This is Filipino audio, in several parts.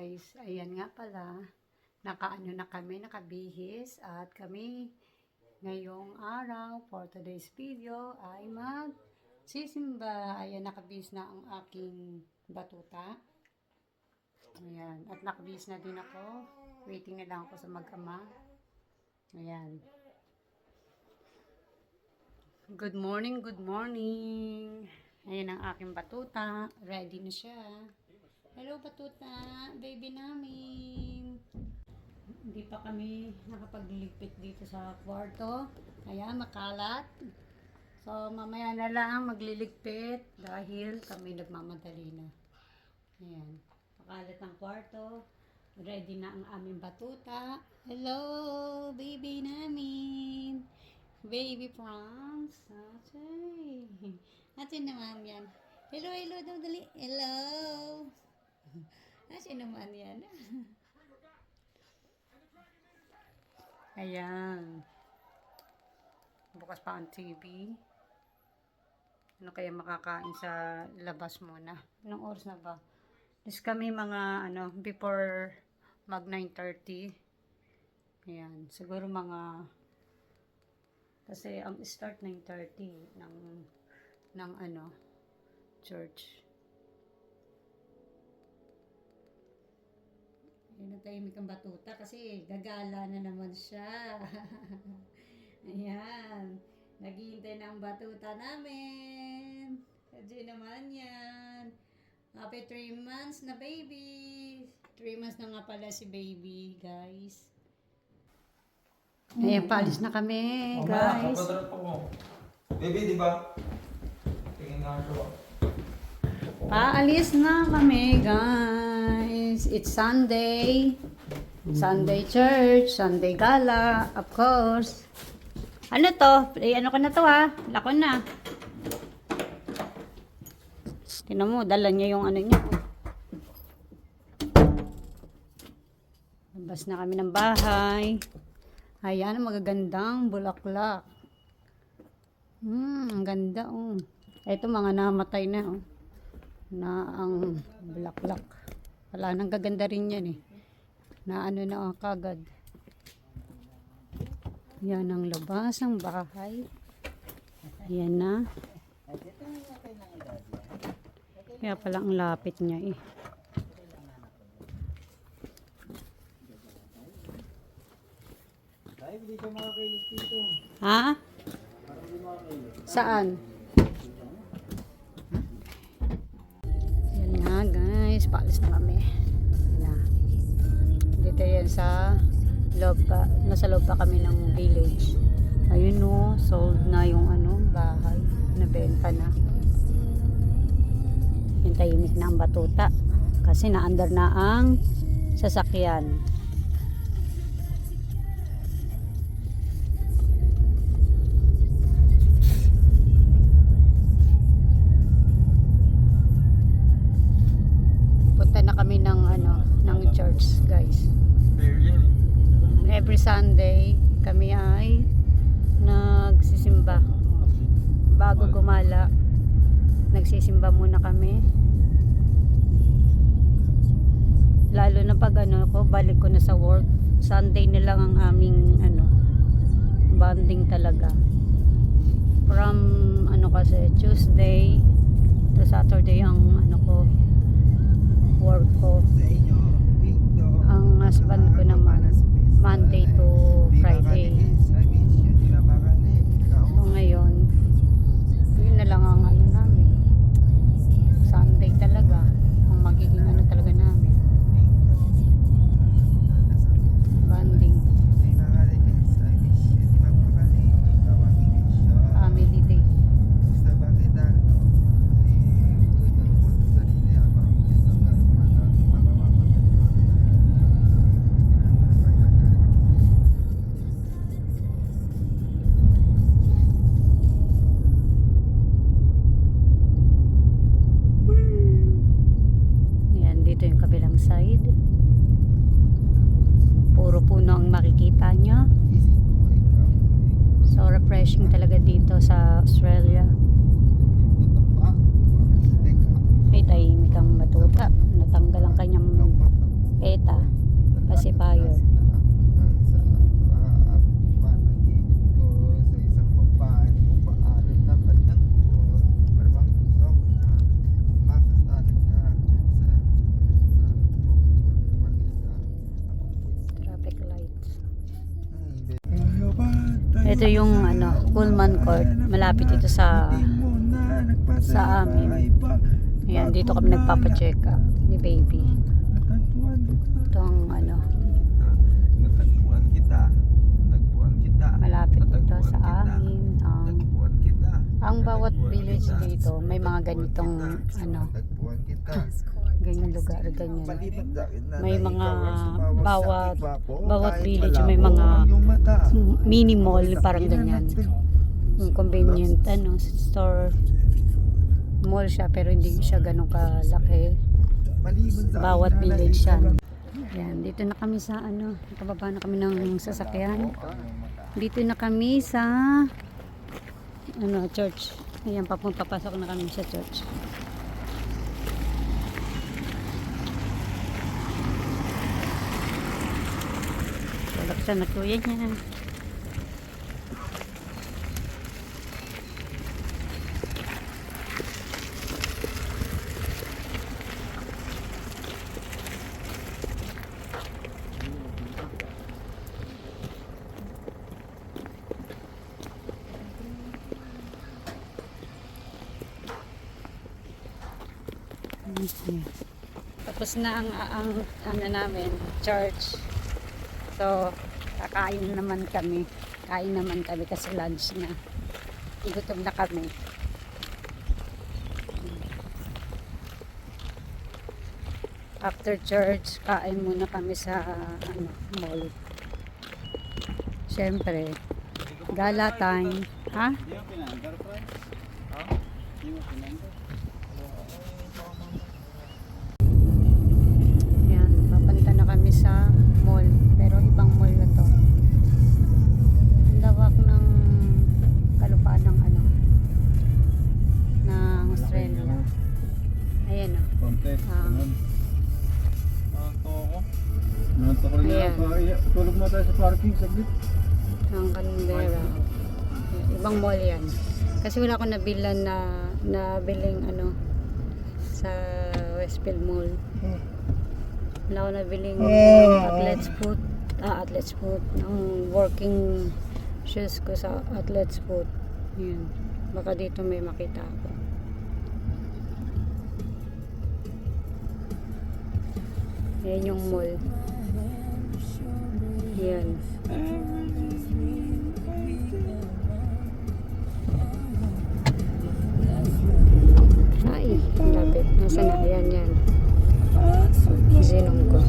guys, ayan nga pala, nakaano na kami, nakabihis at kami ngayong araw for today's video ay magsisimba. Ayan, nakabihis na ang aking batuta. Ayan, at nakabihis na din ako. Waiting na lang ako sa mag-ama. Ayan. Good morning, good morning. Ayan ang aking batuta. Ready na siya. Hello batuta, baby namin. Hindi pa kami nakapagligpit dito sa kwarto. Ayan, makalat. So, mamaya na lang magliligpit dahil kami nagmamadali na. Ayan, makalat ang kwarto. Ready na ang aming batuta. Hello, baby namin. Baby France. Okay. Atin naman yan. Hello, hello daw dali. Hello. Asin naman yan. Ayan. Bukas pa ang TV. Ano kaya makakain sa labas muna? Anong oras na ba? Is kami mga before mag 9:30. Ayan. Siguro mga kasi ang start 9:30 ng church. Ayan, natahimik ang batuta kasi gagala na naman siya. Ayan. Naghihintay na ang batuta namin. Diyan naman yan. Happy 3 months na baby. 3 months na nga pala si baby, guys. Ayan, paalis na kami, guys. Baby, di ba? Tingin nga ako. Paalis na kami, guys. It's Sunday. Sunday church, Sunday gala, of course. Ano to? Ano ka na to ha? Lako na. Tingnan mo, dala niya yung ano niya. Labas na kami ng bahay. Ayan, magagandang bulaklak. Ang ganda oh. Ito mga namatay na oh. Na ang bulaklak. Wala nang gaganda rin yan eh. Na ano na oh, kagad. Yan ang labas ng bahay. Yan na. Kaya pala ang lapit niya eh. Ha? Saan? Yan nga guys, paalis na kami. Yan. Dito yan sa loob pa, nasa loob pa kami ng village. Ayun no, sold na yung bahay, nabenta na. Yung tahimik na ang batuta kasi naandar na ang sasakyan. Na kami ng church, guys. Every Sunday kami ay nagsisimba. Bago gumala, nagsisimba muna kami. Lalo na pag balik ko na sa work, Sunday na lang ang aming bonding talaga. From kasi Tuesday to Saturday ang work ko. Ang husband ko naman Monday to Friday. So ngayon yun na lang ang namin. Sunday talaga ang magiging talaga namin. Bonding. Family day. Dito yung kabilang side. Puro puno ang makikita nyo. So refreshing talaga dito sa Australia. May tahimik ang batuta. Natanggal ang kanyang PETA, pacifier. Sa panaginip ko sa isang babae pumaalit ng kanyang buhok. Parang gusto ko na makatalik ka sa Traffic lights. Ito yung Pullman Court. Malapit ito sa amin. Ayan, dito kami nagpapacheck up ni baby. Ito ang Natagpuan kita. malapit ito sa amin. Natagpuan kita. Ang bawat village dito may mga ganitong Natagpuan kita. ganyan lugar, ganyan. Maliban sa akin na May mga bawat bawat village may mga mini mall parang ganyan. Yung convenient store, mall siya pero hindi siya ganun kalaki. Bawat village yan. Yan, dito na kami sa nakababa na kami ng sasakyan. Dito na kami sa church. Ayan, papasok na kami sa church. Laksan na kuya niya. Tapos na ang namin, church. So, kakain naman kami. Kain naman kami kasi lunch na. Gutom na kami. After church, kain muna kami sa mall. Siyempre, gala time. Ha? Yan, papunta na kami sa mall. Pero ibang mall na to. Ang lawak ng kalupaan ng ng Australia. Ayan o. Ayan. Tulog na tayo sa parking saglit. Ang Canberra. Ibang mall yan. Kasi wala akong nabiling sa Westfield Mall. Wala akong nabiling athlete's foot. Ang working shoes ko sa athlete's foot. Yan. Baka dito may makita ako. Yan yung mall. Yan. Ay, lapit. Nasaan na? Yan. Zinong ko.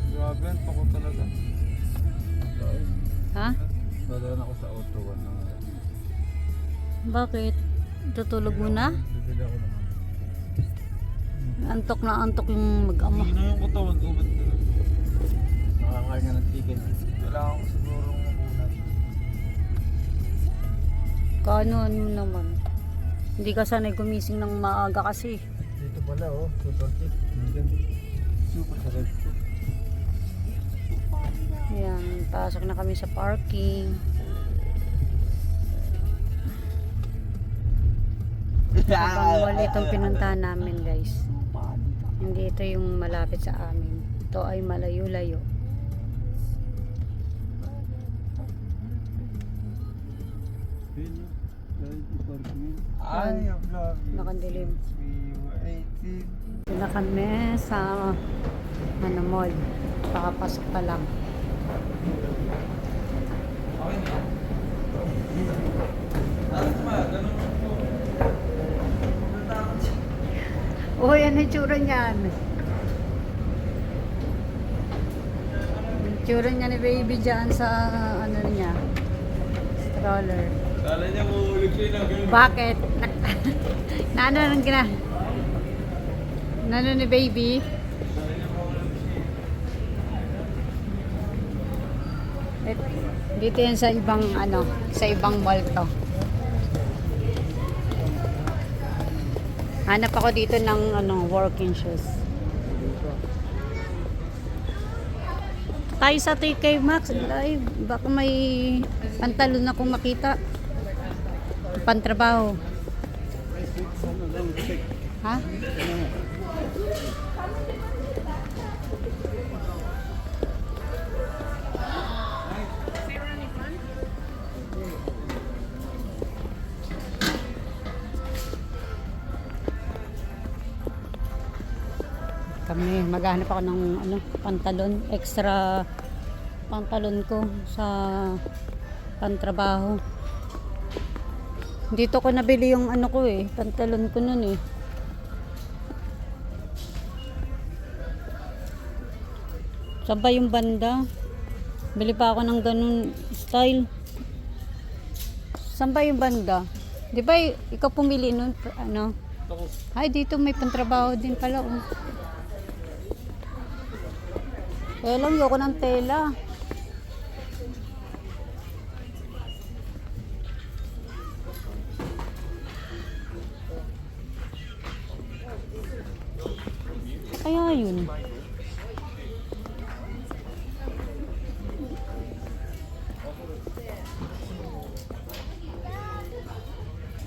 Grabe, ang tako talaga. Ha? Dadaan ako sa auto 1 na. Bakit? Tutulog mo na? Bibili ako naman. Antok na antok yung mag-ama. Hindi na yung katawan ko. Ba't nakakain nga ng chicken? Kailangan ko siguro magunan. Kanon mo naman. Hindi ka sanay gumising ng maaga kasi. Dito pala super tip. Super sarap. Yan, pasok na kami sa parking. Ibang mall itong pinuntahan namin, guys. Hindi ito yung malapit sa amin. Ito ay malayo-layo. I love you. Nakandilim. We were 18. Ito na kami sa mall. Pakapasok pa lang. Uy, ano yung tsura niyan? Yung tsura niya ni baby dyan sa niya, stroller. Kala niya mahulog siya na gano'n. Bakit? Nano nang Nano ni baby? Dito yan sa ibang sa ibang mall to. Hanap ako dito ng working shoes. Tayo sa TK Maxx live. Baka may pantalon na kung makita. Pantrabaho. Ha? Kami, maghahanap ako ng pantalon, extra pantalon ko sa pantrabaho. Dito ko nabili yung ko pantalon ko nun eh. Saan ba yung banda? Bili pa ako ng ganun style. Saan ba yung banda? Di ba ikaw pumili nun? Ay, dito may pantrabaho din pala. Kaya lang, yoko ng tela. Kaya yun.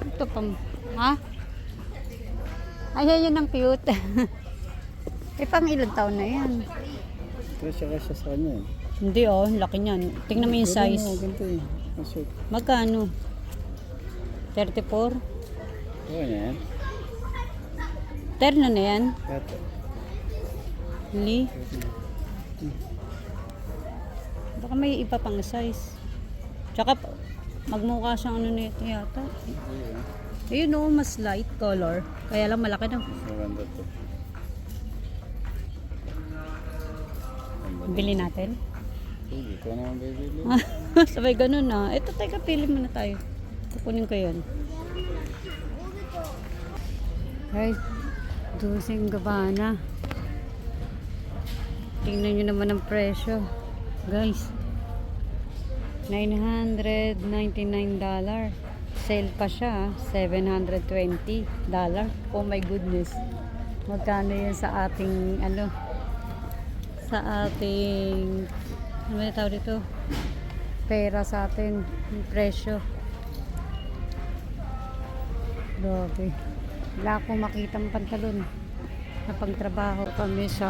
Ito pang, ha? Ay, yan ang cute. Pang ilang taon na yan. Kasya sa kanya eh. Hindi laki niyan. Tingnan mo yung size. Ganito eh. Masuk. Magkano? 34? Oo na yan. Terno na yan? Kato. Hindi. Baka may iba pang size. Tsaka magmukha siyang nito yata. Ayun mas light color. Kaya lang malaki na. Maganda to. Bili natin. Sige, ito naman bibili. Sabay ganun na. Ito tayo, pili muna tayo. Kukunin ko yun. Guys, dosing Gabbana. Tingnan nyo naman ang presyo. Guys, $999. Sale pa siya, $720. Oh my goodness. Magkano yan sa ating sa ating ano tawag dito? Pera sa atin, yung presyo. Grabe. Wala akong makitang pantalon na pangtrabaho kami sa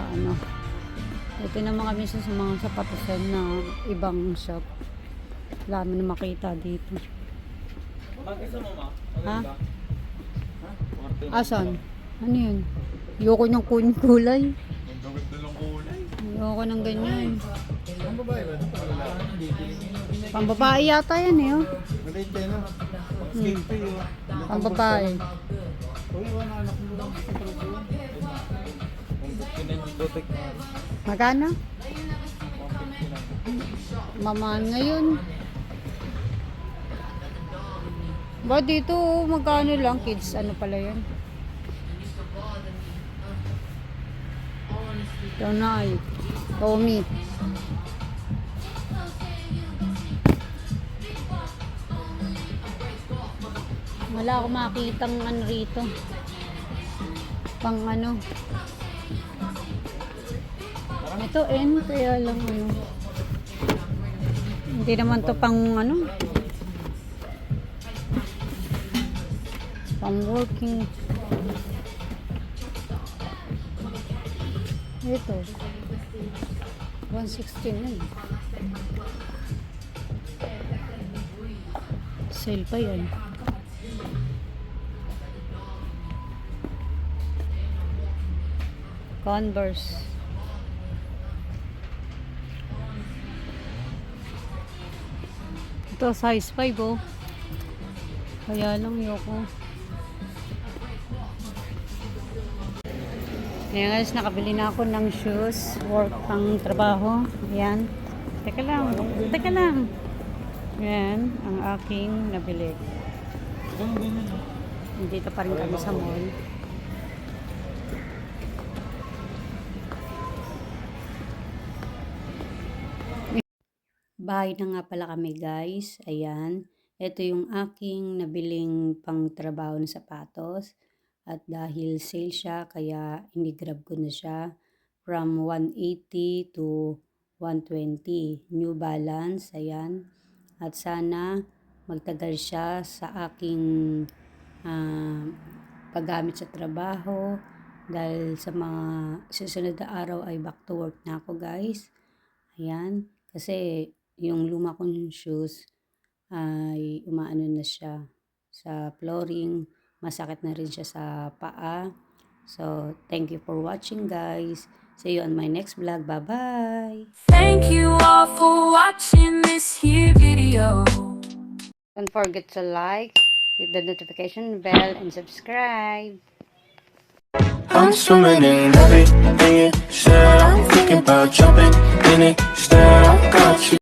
ito naman kami sa mga sapatusan na ibang shop. Wala mo na makita dito. Ha? Asan? Ano yun? Ayoko niyang kulay. Ayoko ng ganyan. Pambabae ba? Pambabae yata yan Maliit kayo na. Pambabae. Magkano? Mamaan ngayon. Ba dito magkano lang kids? Ano pala yan? Ito na ay Tommy. Wala akong makitang rito. Pang ito kaya lang hindi naman to pang pang working. Ito 116 na sale pa yan. Converse. Ito size 5 kaya lang yoko. Ayan guys, nakabili na ako ng shoes, work pang trabaho. Ayan. Teka lang. Ayan, ang aking nabili. Dito pa rin kami sa mall. Bahay na nga pala kami guys. Ayan. Ito yung aking nabiling pang trabaho na sapatos. At dahil sale siya, kaya ini-grab ko na siya from 180 to 120. New Balance, ayan. At sana magtagal siya sa aking paggamit sa trabaho. Dahil sa mga susunod na araw ay back to work na ako, guys. Ayan. Kasi yung luma kong shoes ay umaano na siya sa flooring. Masakit na rin siya sa paa. So, thank you for watching, guys. See you on my next vlog. Bye-bye! Thank you all for watching this here video. Don't forget to like, hit the notification bell, and subscribe. I'm swimming in everything you said. I'm thinking about jumping in it. Instead, I got you.